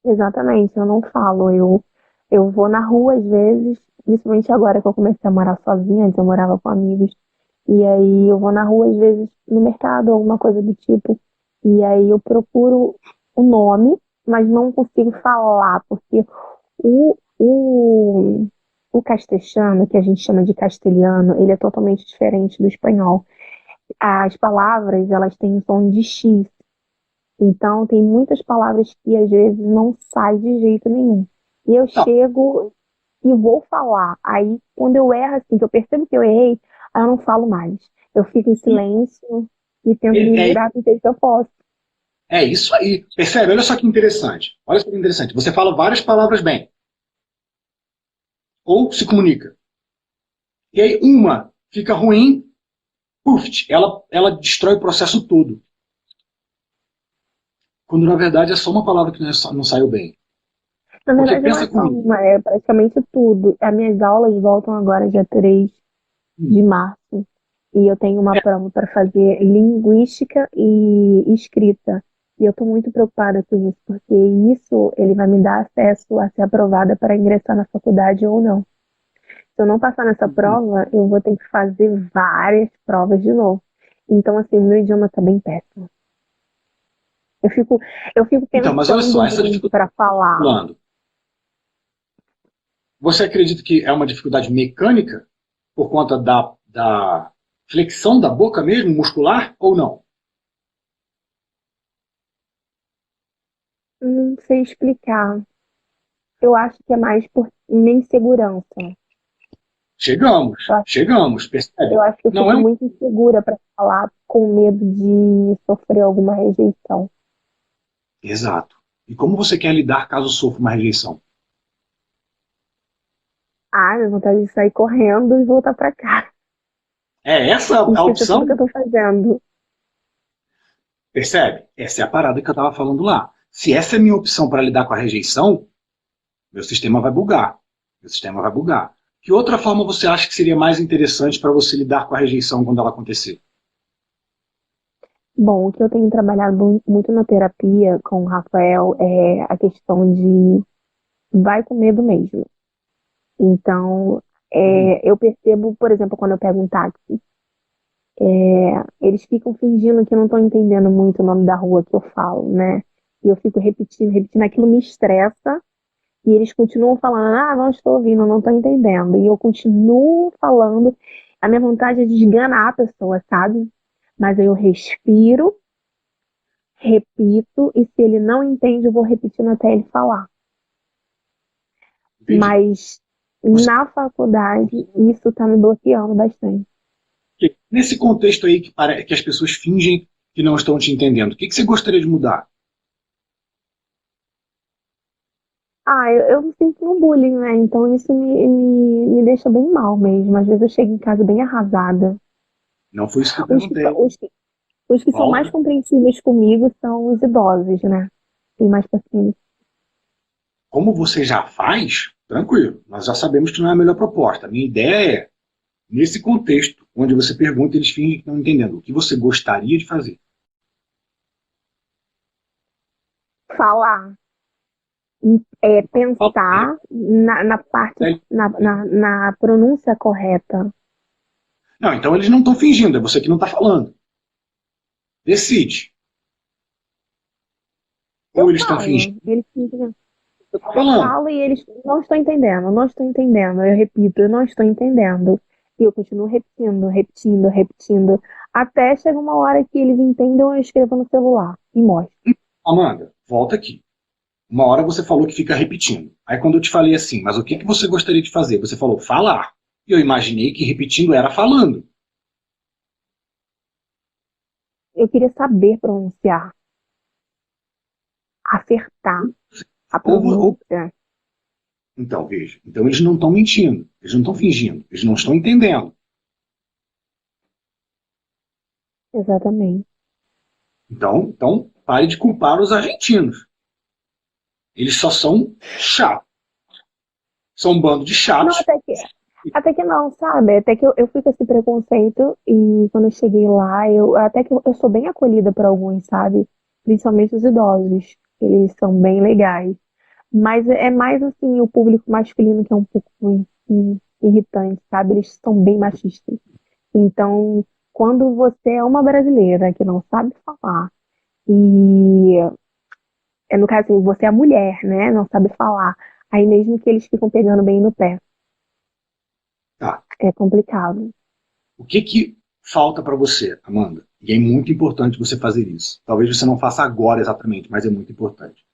S2: Exatamente, eu não falo. Eu vou na rua às vezes, principalmente agora que eu comecei a morar sozinha, antes eu morava com amigos. E aí eu vou na rua às vezes no mercado, alguma coisa do tipo. E aí eu procuro o nome, mas não consigo falar, porque o castelhano, que a gente chama de castelhano, ele é totalmente diferente do espanhol. As palavras, elas têm um som de X. Então, tem muitas palavras que às vezes não sai de jeito nenhum. E eu
S1: Não,
S2: chego e vou falar. Aí, quando eu erro, assim, que eu percebo que eu errei, aí eu não falo mais. Eu fico em silêncio e tento me
S1: é,
S2: virar do jeito que eu posso.
S1: é isso aí. Percebe? Olha só que interessante. Olha só que interessante. Você fala várias palavras bem, ou se comunica. E aí, uma fica ruim, puf, ela destrói o processo todo. Quando na verdade é só uma palavra que não saiu bem.
S2: Na
S1: Porque
S2: verdade, não é
S1: pensa
S2: só
S1: comigo.
S2: uma, é praticamente tudo. As minhas aulas voltam agora dia 3 de
S1: Hum,
S2: março. E eu tenho uma prova para fazer linguística e escrita. E eu estou muito preocupada com isso, porque isso ele vai me dar acesso a ser aprovada para ingressar na faculdade ou não. Se eu não passar nessa prova, eu vou ter que fazer várias provas de novo. Então, assim, meu idioma está bem péssimo. Eu fico, eu fico
S1: Então, mas olha
S2: pensando
S1: só, essa
S2: muito
S1: dificuldade
S2: para falar.
S1: falando, você acredita que é uma dificuldade mecânica por conta da flexão da boca mesmo, muscular, ou não?
S2: Não sei explicar. Eu acho que é mais por minha insegurança.
S1: Chegamos,
S2: Eu acho,
S1: chegamos,
S2: eu
S1: percebe?
S2: acho que eu
S1: Não é
S2: fico
S1: um...
S2: muito insegura para falar com medo de sofrer alguma rejeição.
S1: Exato. E como você quer lidar caso sofra uma rejeição?
S2: Ah, minha vontade de sair correndo e voltar para cá.
S1: É essa
S2: E
S1: a
S2: esquecer tudo que eu
S1: opção?
S2: tô fazendo.
S1: Percebe? Essa é a parada que eu estava falando lá. Se essa é a minha opção para lidar com a rejeição, meu sistema vai bugar. Meu sistema vai bugar. Que outra forma você acha que seria mais interessante para você lidar com a rejeição quando ela acontecer?
S2: Bom, o que eu tenho trabalhado muito na terapia com o Rafael é a questão de vai com medo mesmo. Então,
S1: Hum.
S2: eu percebo, por exemplo, quando eu pego um táxi, eles ficam fingindo que não estão entendendo muito o nome da rua que eu falo, né? E eu fico repetindo, repetindo, aquilo me estressa e eles continuam falando, ah, não estou ouvindo, não estou entendendo. E eu continuo falando, a minha vontade é de esganar a pessoa, sabe? Mas aí eu respiro, repito, e se ele não entende, eu vou repetindo até ele falar.
S1: Entendi.
S2: Mas
S1: Você,
S2: na faculdade, isso está me bloqueando bastante.
S1: nesse contexto aí que as pessoas fingem que não estão te entendendo, o que você gostaria de mudar?
S2: Ah, eu me sinto no bullying, né? Então isso me deixa bem mal mesmo. Às vezes eu chego em casa bem arrasada.
S1: Não foi isso que eu
S2: Os que, são-
S1: perguntei.
S2: os que, os que são mais
S1: Volta.
S2: compreensíveis comigo são os idosos, né? Tem mais paciência.
S1: Como você já faz, tranquilo. Nós já sabemos que não é a melhor proposta. A minha ideia é, nesse contexto, onde você pergunta, eles fingem que estão entendendo. O que você gostaria de fazer?
S2: Falar, pensar na parte, na pronúncia correta.
S1: Não, então eles não estão fingindo, é você que não está falando. Decide. Ou
S2: Eu
S1: eles estão fingindo,
S2: falo, eles ficam.
S1: você está
S2: Eu
S1: falando.
S2: falo e eles não estou entendendo, não estou entendendo. Eu repito, eu não estou entendendo. E eu continuo repetindo, repetindo, repetindo. Até chega uma hora que eles entendem, eu escrevo no celular e mostro.
S1: Amanda, volta aqui. Uma hora você falou que fica repetindo. Aí quando eu te falei assim, mas o que você gostaria de fazer? Você falou falar. E eu imaginei que repetindo era falando.
S2: Eu queria saber pronunciar, acertar a
S1: Ou,
S2: pronúncia.
S1: então, veja. Então eles não estão mentindo. Eles não estão fingindo. Eles não estão entendendo.
S2: Exatamente.
S1: Então pare de culpar os argentinos. Eles só são chatos. São um bando de
S2: Não,
S1: chatos.
S2: até que não, sabe? Até que eu fui com esse preconceito e quando eu cheguei lá, até que eu sou bem acolhida por alguns, sabe? Principalmente os idosos. Eles são bem legais. Mas é mais assim, o público masculino que é um pouco irritante, sabe? Eles são bem machistas. Então, quando você é uma brasileira que não sabe falar, e no caso assim, você é mulher, né? Não sabe falar, aí mesmo que eles ficam pegando bem no pé,
S1: Tá.
S2: é complicado.
S1: O que falta para você, Amanda? E é muito importante você fazer isso. Talvez você não faça agora exatamente, mas é muito importante.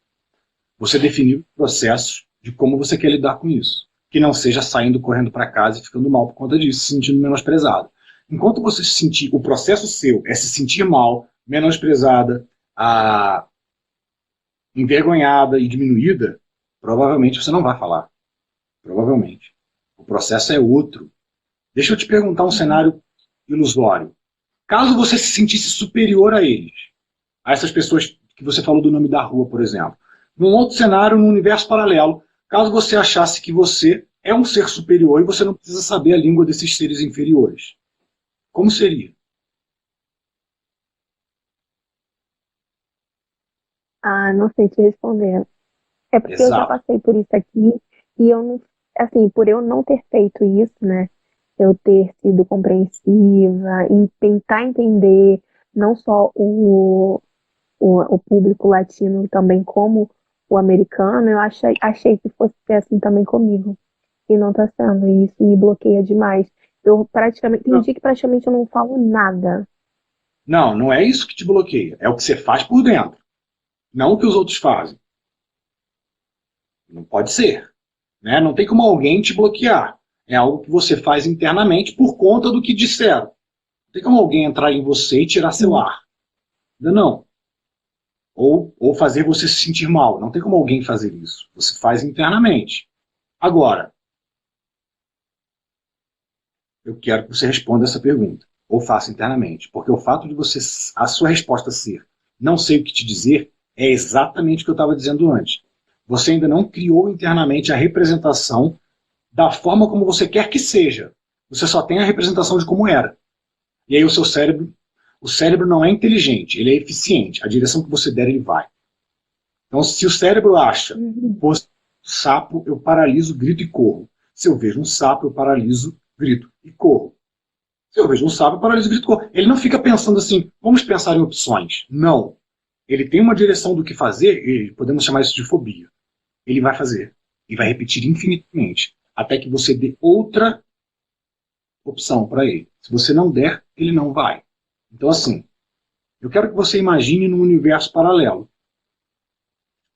S1: Você definir o processo de como você quer lidar com isso. Que não seja saindo correndo para casa e ficando mal por conta disso, se sentindo menosprezado. Enquanto você se sentir, o processo seu é se sentir mal, menosprezada, envergonhada e diminuída, provavelmente você não vai falar. Provavelmente. O processo é outro. Deixa eu te perguntar um cenário ilusório. Caso você se sentisse superior a eles, a essas pessoas que você falou do nome da rua, por exemplo, num outro cenário, num universo paralelo, caso você achasse que você é um ser superior e você não precisa saber a língua desses seres inferiores, como seria?
S2: Ah, não sei te responder. É porque eu já
S1: Exato.
S2: passei por isso aqui e eu não, assim, por eu não ter feito isso, né? Eu ter sido compreensiva e tentar entender não só o público latino também como o americano, eu achei que fosse ser assim também comigo. E não tá sendo, e isso me bloqueia demais. Eu praticamente, tem
S1: Não,
S2: dia que praticamente eu não falo nada.
S1: não, não é isso que te bloqueia. É o que você faz por dentro, não o que os outros fazem. Não pode ser. Né? Não tem como alguém te bloquear. É algo que você faz internamente por conta do que disseram. Não tem como alguém entrar em você e tirar seu
S2: Sim.
S1: ar. Ainda não. Ou fazer você se sentir mal. Não tem como alguém fazer isso. Você faz internamente. Agora, eu quero que você responda essa pergunta. Ou faça internamente. Porque o fato de você, a sua resposta ser não sei o que te dizer, é exatamente o que eu estava dizendo antes. Você ainda não criou internamente a representação da forma como você quer que seja. Você só tem a representação de como era. E aí o cérebro não é inteligente, ele é eficiente. A direção que você der, ele vai. Então, se o cérebro acha,
S2: Uhum.
S1: pô, sapo, eu paraliso, grito e corro. Se eu vejo um sapo, eu paraliso, grito e corro. Se eu vejo um sapo, eu paraliso, grito e corro. Ele não fica pensando assim, vamos pensar em opções. Não. Ele tem uma direção do que fazer, e podemos chamar isso de fobia. Ele vai fazer. E vai repetir infinitamente. Até que você dê outra opção para ele. Se você não der, ele não vai. Então, assim, eu quero que você imagine num universo paralelo.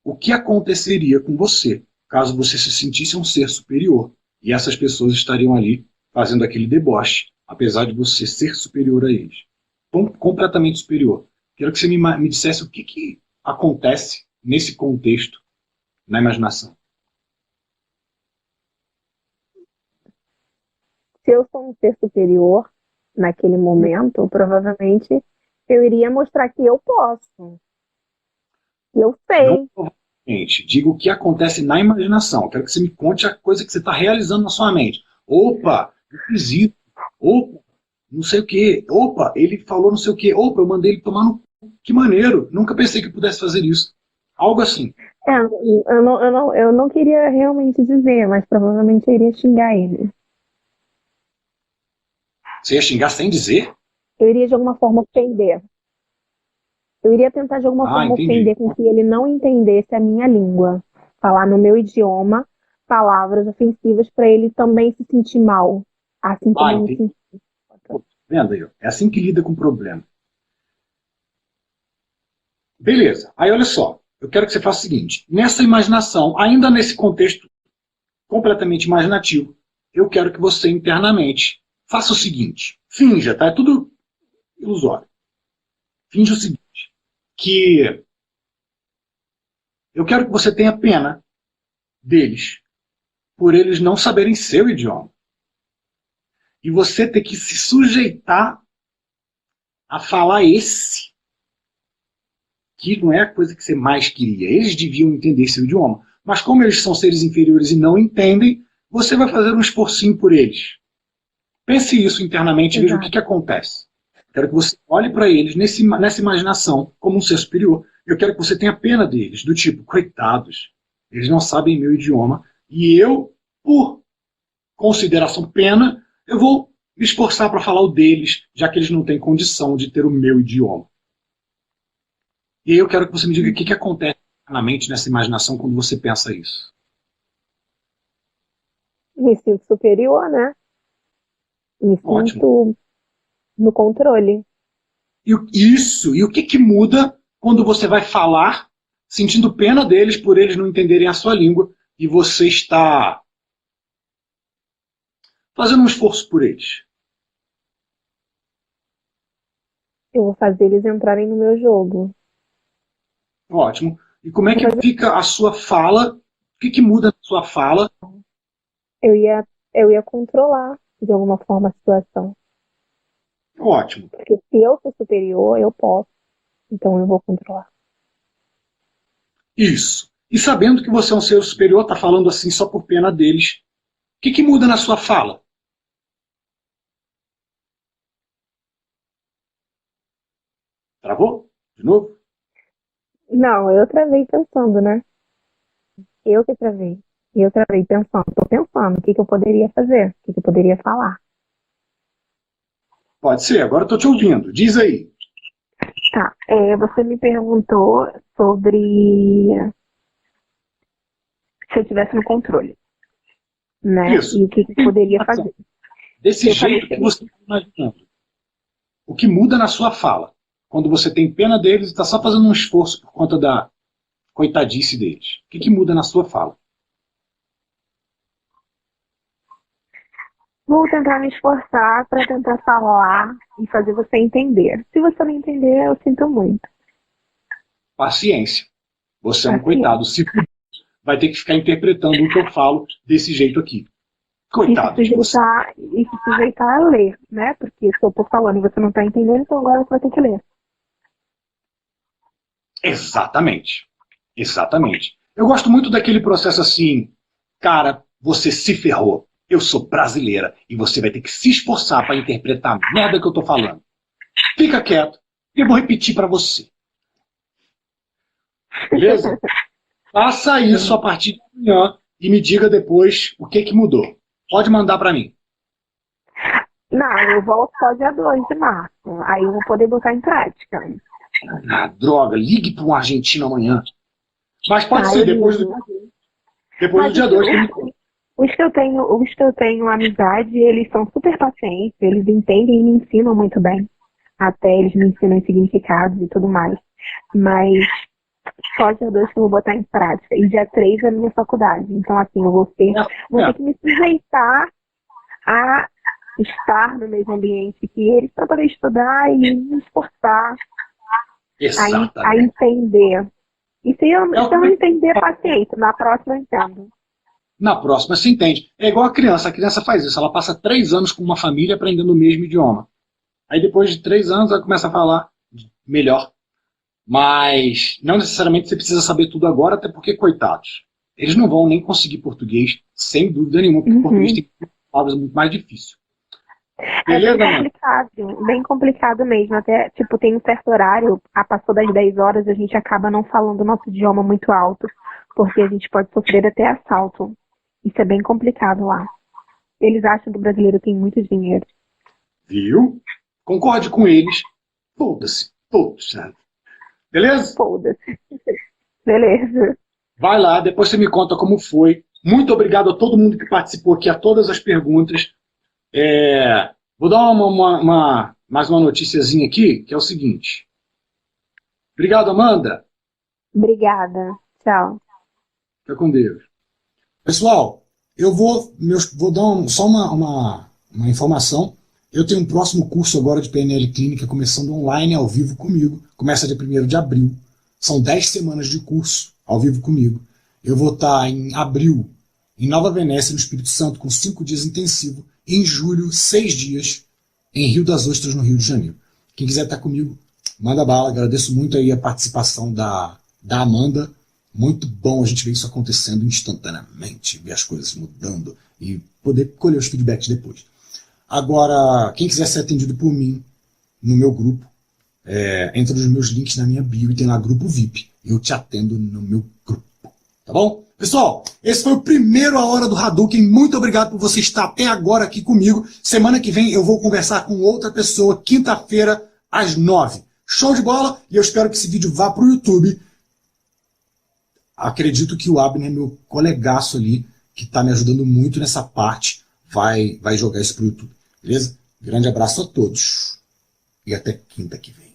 S1: O que aconteceria com você caso você se sentisse um ser superior e essas pessoas estariam ali fazendo aquele deboche, apesar de você ser superior a eles? Completamente superior. Quero que você me dissesse o que acontece nesse contexto, na imaginação.
S2: Se eu sou um ser superior naquele momento, provavelmente eu iria mostrar que eu posso, que eu
S1: Não
S2: sei.
S1: provavelmente. Diga o que acontece na imaginação. Quero que você me conte a coisa que você está realizando na sua mente. Opa, eu fiz isso. Opa, não sei o quê. Opa, ele falou não sei o quê. Opa, eu mandei ele tomar no cu. Que maneiro. Nunca pensei que eu pudesse fazer isso. Algo assim.
S2: É, eu não queria realmente dizer, mas provavelmente eu iria xingar ele.
S1: Você ia xingar sem dizer?
S2: Eu iria de alguma forma ofender. Eu iria tentar de alguma
S1: Ah,
S2: forma
S1: entendi.
S2: ofender com que ele não entendesse a minha língua. Falar no meu idioma palavras ofensivas para ele também se sentir mal, assim como
S1: Ah,
S2: eu me
S1: entendi.
S2: senti.
S1: Pô, vendo aí? É assim que lida com o problema. Beleza. Aí olha só. Eu quero que você faça o seguinte. Nessa imaginação, ainda nesse contexto completamente imaginativo, eu quero que você internamente faça o seguinte: finja, tá? É tudo ilusório. Finja o seguinte: que eu quero que você tenha pena deles, por eles não saberem seu idioma. E você ter que se sujeitar a falar esse, que não é a coisa que você mais queria. Eles deviam entender seu idioma. Mas como eles são seres inferiores e não entendem, você vai fazer um esforcinho por eles. Pense isso internamente e veja o
S2: Exato.
S1: que acontece. Quero que você olhe para eles nessa imaginação como um ser superior. Eu quero que você tenha pena deles, do tipo, coitados, eles não sabem meu idioma e eu, por consideração pena, eu vou me esforçar para falar o deles, já que eles não têm condição de ter o meu idioma. E aí eu quero que você me diga o que acontece na mente, nessa imaginação, quando você pensa isso.
S2: Me sinto superior, né? Me
S1: Ótimo.
S2: sinto no controle.
S1: Isso, e o que muda quando você vai falar sentindo pena deles por eles não entenderem a sua língua e você está fazendo um esforço por eles?
S2: Eu vou fazer eles entrarem no meu jogo.
S1: Ótimo. E como é
S2: Vou
S1: que
S2: fazer,
S1: fica a sua fala? O que muda na sua fala?
S2: eu ia, eu ia controlar de alguma forma a situação.
S1: Ótimo.
S2: Porque se eu sou superior, eu posso. Então eu vou controlar.
S1: Isso. E sabendo que você é um ser superior, está falando assim só por pena deles, o que muda na sua fala? Travou? De novo?
S2: Não, eu travei pensando, né? Eu que travei. Eu travei pensando. Tô pensando o que que eu poderia fazer, o que que eu poderia falar.
S1: Pode ser, agora eu tô te ouvindo. Diz aí.
S2: Tá, você me perguntou sobre se eu tivesse no controle, né?
S1: Isso.
S2: E o que que eu poderia fazer.
S1: Desse
S2: Eu falei o
S1: jeito que
S2: seguinte,
S1: você está imaginando. O que muda na sua fala? Quando você tem pena deles e está só fazendo um esforço por conta da coitadice deles. O que muda na sua fala?
S2: vou tentar me esforçar para tentar falar e fazer você entender. Se você não entender, eu sinto muito.
S1: Paciência. Você é um
S2: Assim,
S1: coitado. Se vai ter que ficar interpretando o que eu falo desse jeito aqui. Coitado de você.
S2: e se sujeitar a ler, né? Porque se eu tô falando e você não tá entendendo, então agora você vai ter que ler.
S1: Exatamente. Exatamente. Eu gosto muito daquele processo assim, cara, você se ferrou. Eu sou brasileira e você vai ter que se esforçar para interpretar a merda que eu tô falando. Fica quieto e eu vou repetir para você. Beleza? Faça isso a partir de amanhã e me diga depois o que mudou. Pode mandar para mim.
S2: Não, eu volto só dia 2 de março. Aí eu vou poder botar em prática.
S1: Ah, droga, ligue para um argentino amanhã. Mas pode ser
S2: Eu
S1: depois
S2: ligo.
S1: do
S2: Mas
S1: dia 2.
S2: os que eu tenho amizade, eles são super pacientes, eles entendem e me ensinam muito bem. Até eles me ensinam significados e tudo mais. Mas só dia 2 que eu vou botar em prática. E dia 3 é a minha faculdade. Então, assim, eu vou ter que me sujeitar a estar no mesmo ambiente que eles para poder estudar e me esforçar a entender. E se eu não entender, paciência. Na próxima eu entendo.
S1: Na próxima se entende. É igual a criança faz isso. Ela passa 3 anos com uma família aprendendo o mesmo idioma. Aí depois de 3 anos ela começa a falar melhor. Mas não necessariamente você precisa saber tudo agora, até porque, coitados, eles não vão nem conseguir português, sem dúvida nenhuma, porque português tem palavras muito mais difíceis. Beleza,
S2: bem complicado mesmo. Até, tipo, tem um certo horário, passou das 10 horas, a gente acaba não falando o nosso idioma muito alto, porque a gente pode sofrer até assalto. Isso é bem complicado lá. Eles acham que o brasileiro tem muito dinheiro.
S1: Viu? Concorde com eles. Foda-se. Foda-se. Beleza?
S2: Foda-se. Beleza.
S1: Vai lá, depois você me conta como foi. Muito obrigado a todo mundo que participou aqui, a todas as perguntas. Vou dar mais uma noticiazinha aqui, que é o seguinte. Obrigado, Amanda.
S2: Obrigada. Tchau.
S1: Fica com Deus. Pessoal, eu vou dar só uma informação. Eu tenho um próximo curso agora de PNL Clínica, começando online, ao vivo comigo. Começa dia 1º de abril. São 10 semanas de curso, ao vivo comigo. Eu vou estar em abril, em Nova Venécia, no Espírito Santo, com 5 dias intensivos. Em julho, 6 dias, em Rio das Ostras, no Rio de Janeiro. Quem quiser estar comigo, manda bala. Agradeço muito aí a participação da Amanda. Muito bom a gente ver isso acontecendo instantaneamente, ver as coisas mudando e poder colher os feedbacks depois. Agora, quem quiser ser atendido por mim no meu grupo, entra nos meus links na minha bio e tem lá grupo VIP. Eu te atendo no meu grupo. Tá bom? Pessoal, esse foi o primeiro A Hora do Hadouken. Muito obrigado por você estar até agora aqui comigo. Semana que vem eu vou conversar com outra pessoa, quinta-feira, às 9. Show de bola? E eu espero que esse vídeo vá para o YouTube. Acredito que o Abner, meu colegaço ali, que está me ajudando muito nessa parte, vai jogar isso para o YouTube. Beleza? Grande abraço a todos. E até quinta que vem.